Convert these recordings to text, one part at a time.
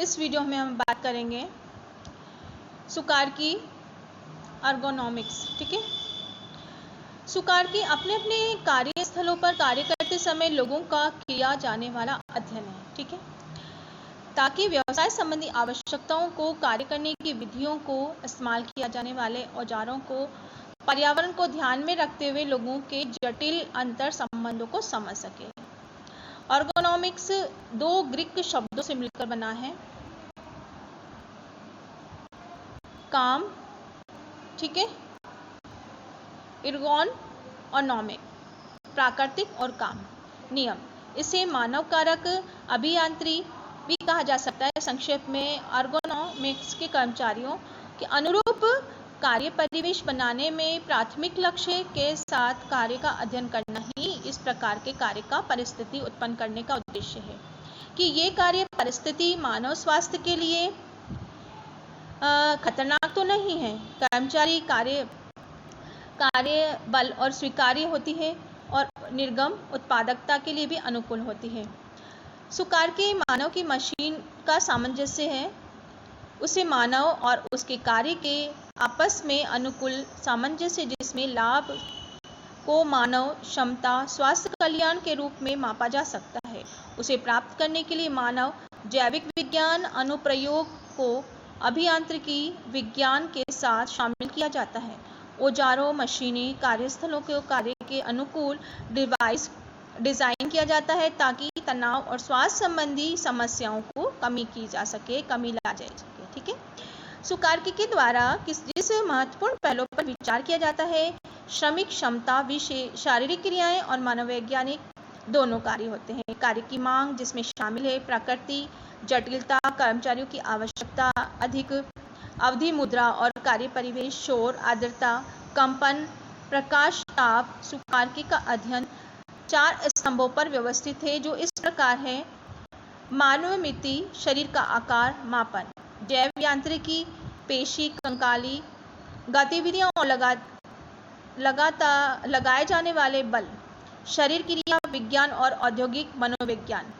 इस वीडियो में हम बात करेंगे सुकार की अर्गोनॉमिक्स। ठीक है, सुकार की अपने अपने कार्यस्थलों पर कार्य करते समय लोगों का किया जाने वाला अध्ययन है। ठीक है, ताकि व्यवसाय संबंधी आवश्यकताओं को कार्य करने की विधियों को, इस्तेमाल किया जाने वाले औजारों को, पर्यावरण को ध्यान में रखते हुए लोगों के जटिल अंतर संबंधों को समझ सके। अर्गोनॉमिक्स दो ग्रीक शब्दों से मिलकर बना है, काम, ठीक है, इर्गोन और नॉमिक, प्राकृतिक और काम, नियम। इसे मानव कारक अभियांत्रिकी भी कहा जा सकता है। संक्षेप में अर्गोनॉमिक्स के कर्मचारियों के अनुरूप कार्य परिवेश बनाने में प्राथमिक लक्ष्य के साथ कार्य का अध्ययन करना ही इस प्रकार के कार्य का परिस्थिति उत्पन्न करने का उद्देश्य है कि ये कार्य परिस्थिति मानव स्वास्थ्य के लिए खतरनाक तो नहीं है, कर्मचारी कार्य बल और स्वीकार्य होती है और निर्गम उत्पादकता के लिए भी अनुकूल होती है। सुकार के मानव की मशीन का सामंजस्य है, उसे मानव और उसके कार्य के आपस में अनुकूल सामंजस्य जिसमें लाभ को मानव क्षमता स्वास्थ्य कल्याण के रूप में मापा जा सकता है। उसे प्राप्त करने के लिए मानव जैविक विज्ञान अनुप्रयोग को अभियांत्रिकी विज्ञान के साथ शामिल किया जाता है। औजारों, मशीनें, कार्यस्थलों के कार्य के अनुकूल डिवाइस डिज़ाइन किया जाता है ताकि तनाव और स्वास्थ्य संबंधी समस्याओं को कमी ला जा सके। ठीक है, सुकारकी के द्वारा जिस महत्वपूर्ण पहलुओं पर विचार किया जाता है, श्रमिक क्षमता, शारीरिक क्रियाएं और मनोवैज्ञानिक दोनों कार्य होते हैं। कार्य की मांग जिसमें शामिल है प्रकृति, जटिलता, कर्मचारियों की आवश्यकता, अधिक अवधि मुद्रा और कार्य परिवेश, शोर, आर्द्रता, कंपन, प्रकाश, ताप। सुकारकी का अध्ययन 4 स्तंभों पर व्यवस्थित है जो इस प्रकार है: मानव मिति, शरीर का आकार मापन, जैव यांत्रिकी, पेशी कंकाली, गतिविधियां और लगाए जाने वाले बल, शरीर क्रिया विज्ञान और औद्योगिक मनोविज्ञान।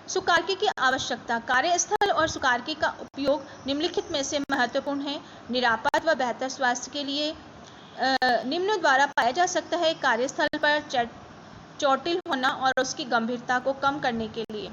सुकारकी की आवश्यकता, कार्यस्थल और सुकारकी का उपयोग निम्नलिखित में से महत्वपूर्ण है। निरापद व बेहतर स्वास्थ्य के लिए निम्न द्वारा पाया जा सकता है: कार्यस्थल पर चोटिल होना और उसकी गंभीरता को कम करने के लिए,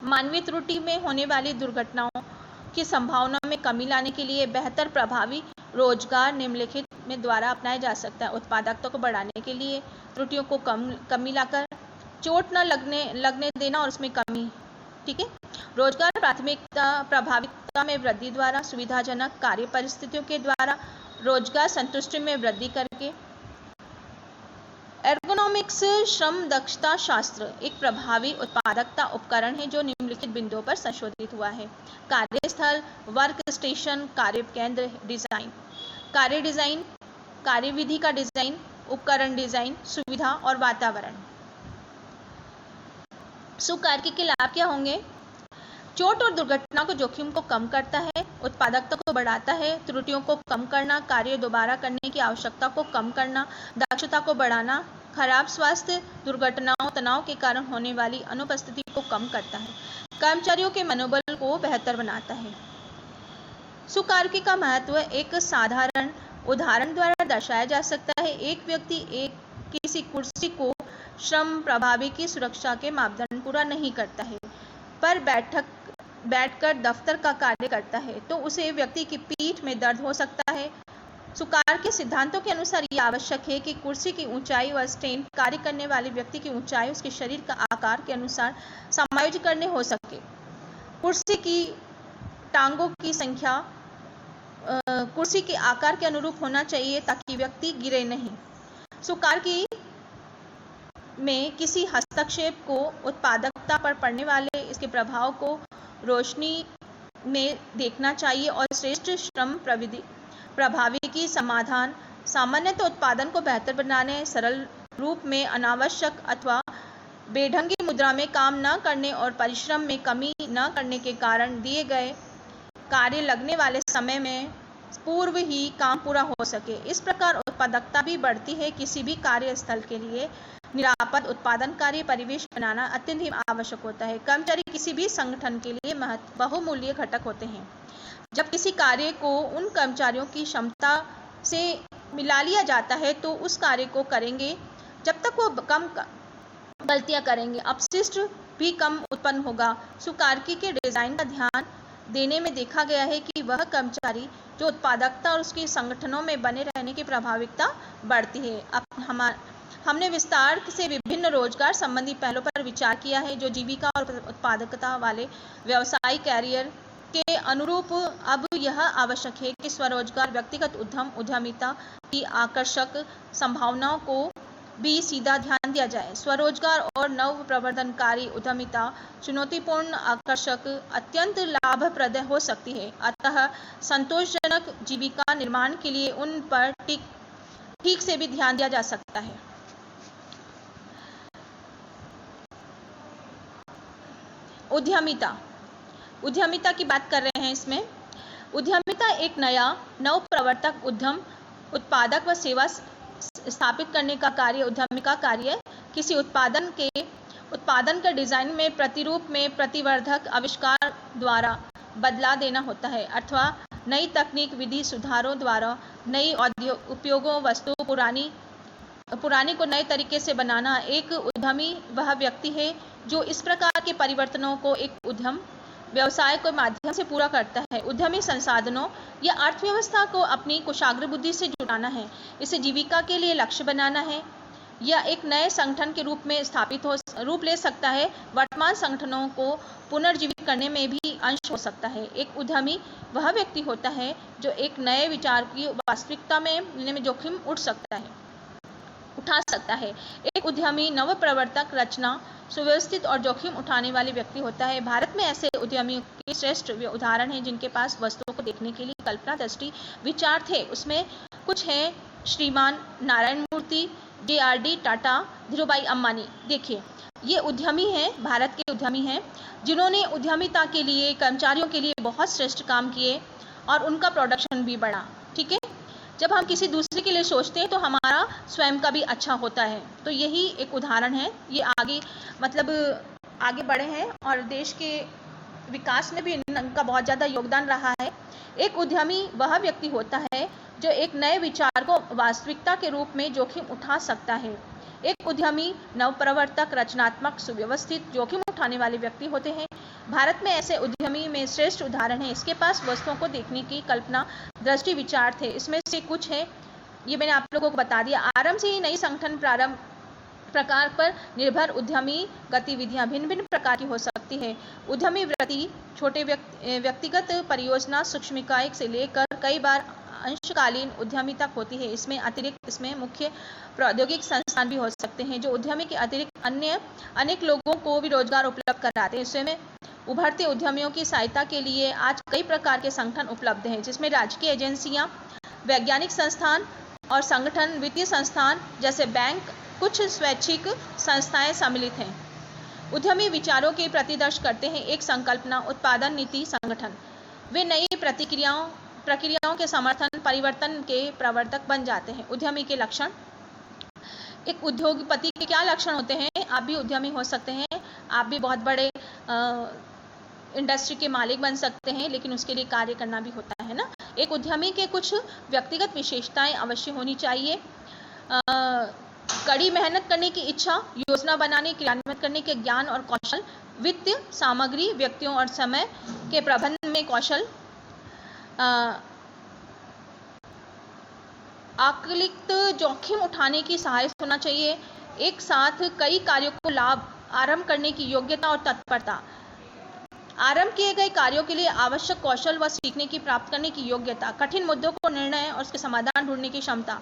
मानवीय त्रुटि में होने वाली दुर्घटनाओं की संभावना में कमी लाने के लिए, बेहतर प्रभावी रोजगार निम्नलिखित में द्वारा अपनाया जा सकता है: उत्पादकता को बढ़ाने के लिए, त्रुटियों को कमी लाकर, चोट न लगने देना और उसमें कमी। ठीक है, रोजगार प्रभाविता में वृद्धि द्वारा, सुविधाजनक कार्य परिस्थितियों के द्वारा, रोजगार संतुष्टि में वृद्धि करके। एर्गोनॉमिक्स श्रम दक्षता शास्त्र एक प्रभावी उत्पादकता उपकरण है जो निम्नलिखित बिंदुओं पर संशोधित हुआ है: कार्यस्थल, वर्क स्टेशन, कार्य केंद्र डिजाइन, कार्य डिजाइन, कार्यविधि का डिजाइन, उपकरण डिजाइन, सुविधा और वातावरण। सुकारकी के लाभ क्या होंगे? चोट और दुर्घटना को जोखिम को कम करता है, उत्पादकता को बढ़ाता है, त्रुटियों को कम करना, कार्य दोबारा करने की आवश्यकता को कम करना, दक्षता को बढ़ाना, खराब स्वास्थ्य, दुर्घटनाओं, तनाव के कारण होने वाली अनुपस्थिति को कम करता है, कर्मचारियों के मनोबल को बेहतर बनाता है। सुकारकी का महत्व एक साधारण उदाहरण द्वारा दर्शाया जा सकता है। एक व्यक्ति किसी कुर्सी को श्रम प्रभावी की सुरक्षा के मापदंड पूरा नहीं करता है पर बैठकर दफ्तर का कार्य करता है तो उसे व्यक्ति की पीठ में दर्द हो सकता है। सुकार के सिद्धांतों के अनुसार यह आवश्यक है कि कुर्सी की ऊंचाई व स्टैंड कार्य करने वाले व्यक्ति की ऊंचाई उसके शरीर का आकार के अनुसार समायोजित करने हो सके। कुर्सी की टांगों की संख्या कुर्सी के आकार के अनुरूप होना चाहिए ताकि व्यक्ति गिरे नहीं। सुकारकी में किसी हस्तक्षेप को उत्पादकता पर पड़ने वाले इसके प्रभाव को रोशनी में देखना चाहिए और श्रेष्ठ श्रम प्रभावी की समाधान सामान्यतः उत्पादन को बेहतर बनाने, सरल रूप में अनावश्यक अथवा बेढंगी मुद्रा में काम न करने और परिश्रम में कमी न करने के कारण दिए गए कार्य लगने वाले समय में पूर्व ही काम पूरा हो सके। इस प्रकार उत्पादकता भी बढ़ती है। किसी भी कार्यस्थल के लिए निरापद उत्पादनकारी परिवेश बनाना अत्यंत ही आवश्यक होता है। कर्मचारी किसी भी संगठन के लिए बहुमूल्य घटक होते हैं। जब किसी कार्य को उन कर्मचारियों की क्षमता से मिला लिया जाता है तो उस कार्य को करेंगे। जब तक वो कम गलतियां करेंगे, अपशिष्ट भी कम उत्पन्न होगा। सुकार्की के डिजाइन का ध्यान देने में देखा गया है कि वह कर्मचारी जो उत्पादकता और उसके संगठनों में बने रहने की प्रभाविकता बढ़ती है। अब हमने विस्तार से विभिन्न रोजगार संबंधी पहलों पर विचार किया है जो जीविका और उत्पादकता वाले व्यवसायिक कैरियर के अनुरूप। अब यह आवश्यक है कि स्वरोजगार, व्यक्तिगत उद्यमिता की आकर्षक संभावनाओं को भी सीधा ध्यान दिया जाए। स्वरोजगार और नव प्रवर्धनकारी उद्यमिता चुनौतीपूर्ण, आकर्षक, अत्यंत लाभप्रद हो सकती है। अतः संतोषजनक जीविका निर्माण के लिए उन पर ठीक से भी ध्यान दिया जा सकता है। उद्यमिता की बात कर रहे हैं। इसमें उद्यमिता एक नया नवप्रवर्तक उद्यम, उत्पादक व सेवा स्थापित करने का कार्य उद्यमी का कार्य किसी उत्पादन के डिजाइन में प्रतिरूप में प्रतिवर्धक आविष्कार द्वारा बदला देना होता है अथवा नई तकनीक विधि सुधारों द्वारा नई उपयोगों वस्तु पुरानी को नए तरीके से बनाना। एक उद्यमी वह व्यक्ति है जो इस प्रकार के परिवर्तनों को एक उद्यम व्यवसाय के माध्यम से पूरा करता है। उद्यमी संसाधनों या अर्थव्यवस्था को अपनी कुशाग्र बुद्धि से जुटाना है, इसे जीविका के लिए लक्ष्य बनाना है या एक नए संगठन के रूप में रूप ले सकता है। वर्तमान संगठनों को पुनर्जीवित करने में भी अंश हो सकता है। एक उद्यमी वह व्यक्ति होता है जो एक नए विचार की वास्तविकता में लेने में जोखिम उठा सकता है। एक उद्यमी नवप्रवर्तक, रचना, सुव्यवस्थित और जोखिम उठाने वाले व्यक्ति होता है। भारत में ऐसे उद्यमियों के श्रेष्ठ उदाहरण हैं जिनके पास वस्तुओं को देखने के लिए कल्पना दृष्टि विचार थे। उसमें कुछ हैं श्रीमान नारायण मूर्ति, JRD टाटा, धीरूभाई अंबानी। देखिए, ये उद्यमी हैं, भारत के उद्यमी हैं जिन्होंने उद्यमिता के लिए, कर्मचारियों के लिए बहुत श्रेष्ठ काम किए और उनका प्रोडक्शन भी बढ़ा। ठीक है, जब हम किसी दूसरे के लिए सोचते हैं तो हमारा स्वयं का भी अच्छा होता है। तो यही एक उदाहरण है। ये आगे बढ़े हैं और देश के विकास में भी इनका बहुत ज़्यादा योगदान रहा है। एक उद्यमी वह व्यक्ति होता है जो एक नए विचार को वास्तविकता के रूप में जोखिम उठा सकता है। एक उद्यमी नवप्रवर्तक, रचनात्मक, सुव्यवस्थित, जोखिम उठाने वाले व्यक्ति होते हैं। भारत में ऐसे उद्यमी में श्रेष्ठ उदाहरण है। इसके पास वस्तुओं को देखने की कल्पना दृष्टि विचार थे। इसमें से कुछ है, ये मैंने आप लोगों को बता दिया। आरंभ से ही नई संगठन प्रारंभ प्रकार पर निर्भर उद्यमी गतिविधियां भिन्न भिन्न प्रकार की हो सकती है। उद्यमी वृत्ति छोटे व्यक्तिगत परियोजना, सूक्ष्म इकाई से लेकर कई बार अंशकालीन उद्यमी तक होती है। इसमें मुख्य प्रौद्योगिक संस्थान भी हो सकते हैं जो उद्यमी के अतिरिक्त अन्य अनेक लोगों को भी रोजगार उपलब्ध कराते हैं। इसमें उभरते उद्यमियों की सहायता के लिए आज कई प्रकार के संगठन उपलब्ध हैं, जिसमें राजकीय एजेंसियां, वैज्ञानिक संस्थान और संगठन, वित्तीय संस्थान जैसे बैंक, कुछ स्वैच्छिक संस्थाएं सम्मिलित हैं। उद्यमी विचारों के प्रतिदर्श करते हैं। एक संकल्पना, उत्पादन नीति, संगठन। वे नई प्रक्रियाओं के समर्थन, परिवर्तन के प्रवर्तक बन जाते हैं। उद्यमी के लक्षण, एक उद्योगपति के क्या लक्षण होते हैं? आप भी उद्यमी हो सकते हैं, आप भी बहुत बड़े इंडस्ट्री के मालिक बन सकते हैं, लेकिन उसके लिए कार्य करना भी होता है ना। एक उद्यमी के कुछ व्यक्तिगत विशेषताएं अवश्य होनी चाहिए। कड़ी मेहनत करने की इच्छा, योजना बनाने, क्रियान्वित करने के ज्ञान और कौशल, वित्तीय सामग्री, व्यक्तियों और समय के प्रबंधन में कौशल, आकलित जोखिम उठाने की साहस होना चाहिए। एक साथ कई कार्यों को आरंभ करने की योग्यता और तत्परता, आरंभ किए गए कार्यों के लिए आवश्यक कौशल व सीखने की प्राप्त करने की योग्यता, कठिन मुद्दों को निर्णय और उसके समाधान ढूंढने की क्षमता,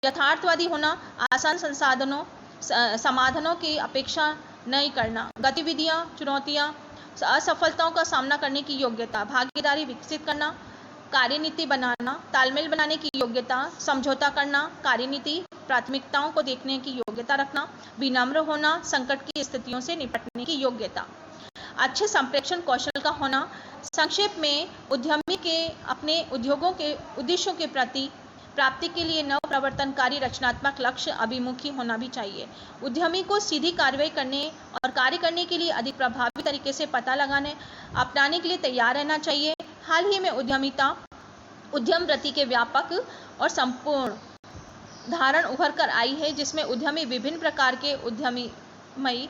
यथार्थवादी होना, आसान समाधानों की अपेक्षा नहीं करना, गतिविधियां, चुनौतियां, असफलताओं का सामना करने की योग्यता, भागीदारी विकसित करना, कार्यनीति बनाना, तालमेल बनाने की योग्यता, समझौता करना, कार्यनीति, प्राथमिकताओं को देखने की योग्यता रखना, विनम्र होना, संकट की स्थितियों से निपटने की योग्यता, अच्छे संप्रेषण कौशल का होना। संक्षेप में, उद्यमी के अपने उद्योगों के उद्देश्यों के प्रति प्राप्ति के लिए नव नवप्रवर्तनकारी रचनात्मक लक्ष्य अभिमुखी होना भी चाहिए। उद्यमी को सीधी कार्रवाई करने और कार्य करने के लिए अधिक प्रभावी तरीके से पता लगाने अपनाने के लिए तैयार रहना चाहिए। हाल ही में उद्यम वृत्ति के व्यापक और संपूर्ण धारण उभर कर आई है, जिसमें उद्यमी विभिन्न प्रकार के उद्यममयी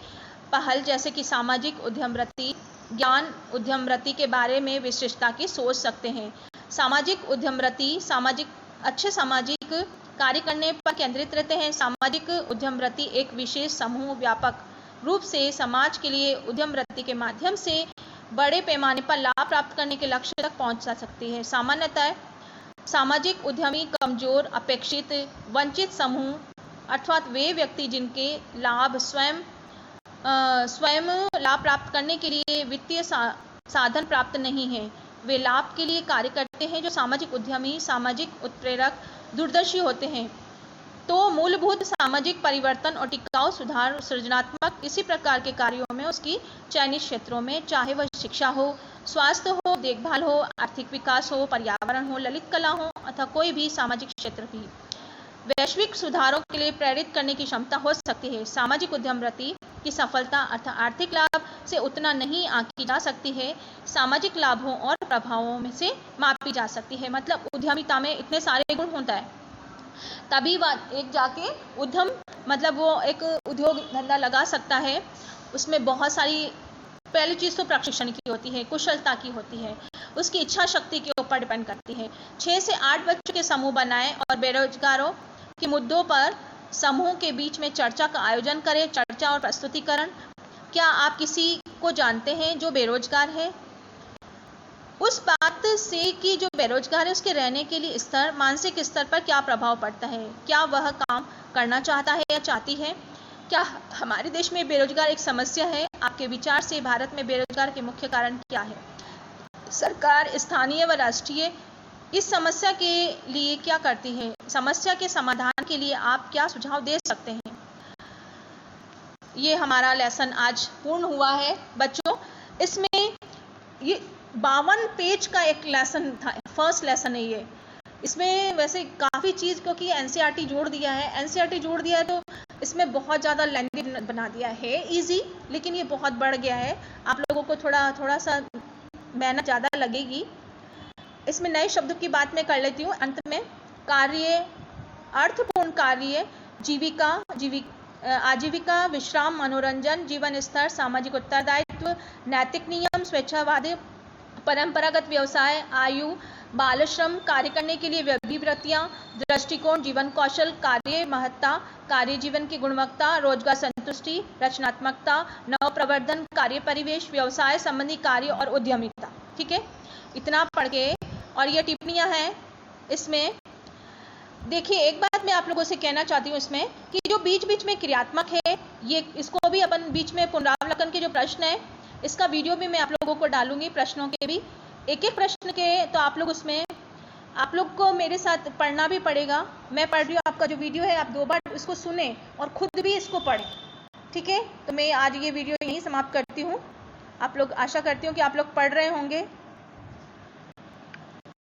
पहल जैसे कि सामाजिक उद्यम वृत्ति, ज्ञान उद्यम वृत्ति के बारे में विशिष्टता की सोच सकते हैं। सामाजिक उद्यम वृत्ति अच्छे सामाजिक कार्य करने पर केंद्रित रहते हैं। सामाजिक उद्यम वृत्ति एक विशेष समूह व्यापक रूप से समाज के लिए उद्यम वृत्ति के माध्यम से बड़े पैमाने पर लाभ प्राप्त करने के लक्ष्य तक पहुंच सकती है। सामान्यतः सामाजिक उद्यमी कमजोर, अपेक्षित, वंचित समूह अर्थात वे व्यक्ति जिनके लाभ स्वयं लाभ प्राप्त करने के लिए वित्तीय साधन प्राप्त नहीं है, वे लाभ के लिए कार्य करते हैं। जो सामाजिक उद्यमी सामाजिक उत्प्रेरक दूरदर्शी होते हैं तो मूलभूत सामाजिक परिवर्तन और टिकाऊ सुधार सृजनात्मक इसी प्रकार के कार्यों में उसकी चयनित क्षेत्रों में, चाहे वह शिक्षा हो, स्वास्थ्य हो, देखभाल हो, आर्थिक विकास हो, पर्यावरण हो, ललित कला हो अथवा कोई भी सामाजिक क्षेत्र भी वैश्विक सुधारों के लिए प्रेरित करने की क्षमता हो सकती है। सामाजिक उद्यम वृत्ति की सफलता अर्थात आर्थिक लाभ से उतना नहीं आंकी जा सकती है, सामाजिक लाभों और प्रभावों में से मापी जा सकती है। मतलब उद्यमिता में इतने सारे गुण होता है तभी एक जाके उद्यम मतलब वो एक उद्योग धंधा लगा सकता है। उसमें बहुत सारी पहली चीज़ तो प्रशिक्षण की होती है, कुशलता की होती है, उसकी इच्छा शक्ति के ऊपर डिपेंड करती है। 6 से 8 बच्चों के समूह बनाएं और बेरोजगारों के मुद्दों पर समूह के बीच में चर्चा का आयोजन करें। चर्चा और प्रस्तुतिकरण। क्या आप किसी को जानते हैं जो बेरोजगार है? उस बात से कि जो बेरोजगार है उसके रहने के लिए मानसिक स्तर पर क्या प्रभाव पड़ता है, क्या वह काम करना चाहता है या चाहती है, क्या हमारे देश में बेरोजगार एक समस्या है? आपके विचार से भारत में बेरोजगार के मुख्य कारण क्या है? सरकार स्थानीय व राष्ट्रीय इस समस्या के लिए क्या करती है? समस्या के समाधान के लिए आप क्या सुझाव दे सकते हैं? ये हमारा लेसन आज पूर्ण हुआ है बच्चों। इसमें ये 52 पेज का एक लेसन था, फर्स्ट लेसन है ये। इसमें वैसे काफ़ी चीज़ क्योंकि एनसीईआरटी जोड़ दिया है तो इसमें बहुत ज़्यादा लेंथी बना दिया है। इजी लेकिन ये बहुत बढ़ गया है, आप लोगों को थोड़ा सा मेहनत ज़्यादा लगेगी। इसमें नए शब्दों की बात मैं कर लेती हूँ अंत में। कार्य, अर्थपूर्ण कार्य, आजीविका, विश्राम, मनोरंजन, जीवन स्तर, सामाजिक उत्तरदायित्व, नैतिक नियम, स्वेच्छावादी, परंपरागत व्यवसाय, आयु, बाल श्रम, कार्य करने के लिए वृत्तियाँ, दृष्टिकोण, जीवन कौशल, कार्य महत्ता, कार्य जीवन की गुणवत्ता, रोजगार संतुष्टि, रचनात्मकता, नव प्रवर्धन, कार्य परिवेश, व्यवसाय संबंधी कार्य और उद्यमिता। ठीक है, इतना पढ़ के और ये टिप्पणियाँ हैं इसमें। देखिए एक बात मैं आप लोगों से कहना चाहती हूँ इसमें कि जो बीच बीच में क्रियात्मक है ये इसको भी अपन बीच में पुनरावलोकन के जो प्रश्न है इसका वीडियो भी मैं आप लोगों को डालूंगी, प्रश्नों के भी एक एक प्रश्न के। तो आप लोग उसमें आप लोग को मेरे साथ पढ़ना भी पड़ेगा। मैं पढ़ रही हूँ, आपका जो वीडियो है आप 2 बार इसको सुने और खुद भी इसको पढ़ें। ठीक है, तो मैं आज ये वीडियो यहीं समाप्त करती हूँ। आप लोग आशा करती हूँ कि आप लोग पढ़ रहे होंगे।